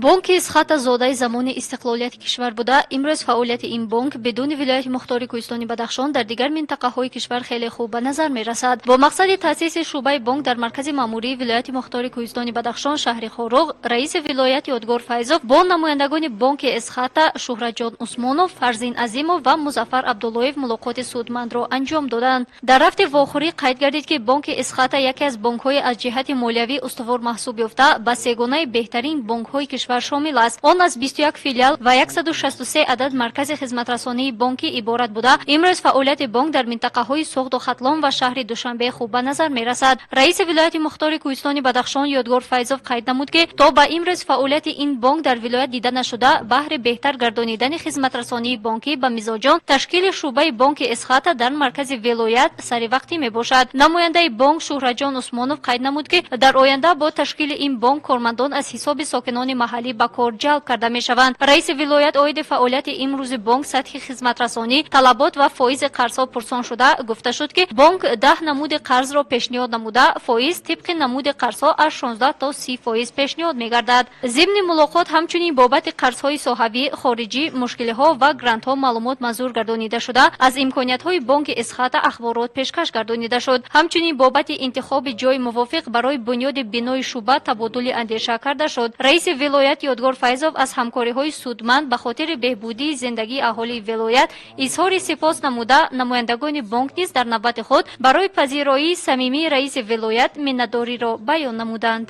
бонки Эсхата зодаи замони истиқлолияти кишвар буда, имрӯз фаъолияти ин бонк бидуни вилояти мухтори Кӯҳистони Бадахшон дар дигар минтақаҳои кишвар хеле хуб ба назар мерасад. Бо мақсади таъсиси шуъбаи бонк дар маркази маъмурии вилояти мухтори Кӯҳистони Бадахшон шаҳри Хоруг, раиси вилоят Ёдгор Файзов бо намояндагони бонки Эсхата Шуҳратҷон Усмонов, Фарзин Азимов ва Музаффар Абдуллоев мулоқоти судмандро анҷом доданд. Дар рафти вохӯрӣ қайд гардид ки бонки Эсхата яке аз бонкҳои аз ҷиҳати молиявӣ устувор маҳсуб ёфта ба сегонаи беҳтарин бонкҳои кишвар шомил аст. Он аз 21 филиал ва 163 адад маркази хизматрасонии бонкӣ иборат буда, имрӯз фаъолияти бонк дар минтақаҳои Суғду Хатлон ва шаҳри Душанбе хуб ба назар мерасад. Раиси вилояти мухтори Кӯҳистони Бадахшон Ёдгор Файзов қайд намуд ки то ба имрӯз фаъолияти ин бонк дар вилоят дида нашуда, баҳри беҳтар гардонидани хизматрасонии бонкӣ ба мизоҷон ташкили шуъбаи бонки Эсхата дар маркази вилоят саривақтӣ мебошад. Намояндаи бонк Шуҳратҷон Усмонов қайд намуд ки дар оянда бо ташкили ин бонк кормандон аз ҳисоби сокинони маҳаллӣ ба кор ҷалб карда мешаванд. Раиси вилоят оиди фаъолияти имрӯзи бонк сатҳи хизматрасонӣ, талабот ва фоизи қарзҳо пурсон шуда гуфта шуд ки бонк 10 намуди қарзро пешниҳод намуда, фоиз тибқи намуди қарзҳо аз 16 то 30% пешниҳод мегардад. зимни мулоқот ҳамчунин бобати қарзҳои соҳавӣ, хориҷӣ, мушкилиҳо ва грантҳо маълумот манзур гардонида шуда, аз имкониятҳои бонки Эсхата ахборот пешкаш гардонида шуд. ҳамчунин бобати интихоби ҷои мувофиқ барои бунёди бинои шуъба табодули андеша карда шуд. раиси вилоят Ёдгор Файзов аз ҳамкориҳои судманд ба хотири беҳбудии зиндагии аҳолии вилоят изҳори сипос намуда, намояндагони бонк низ дар навбати худ барои пазироии самимии раиси вилоят миннатдориро баён намуданд.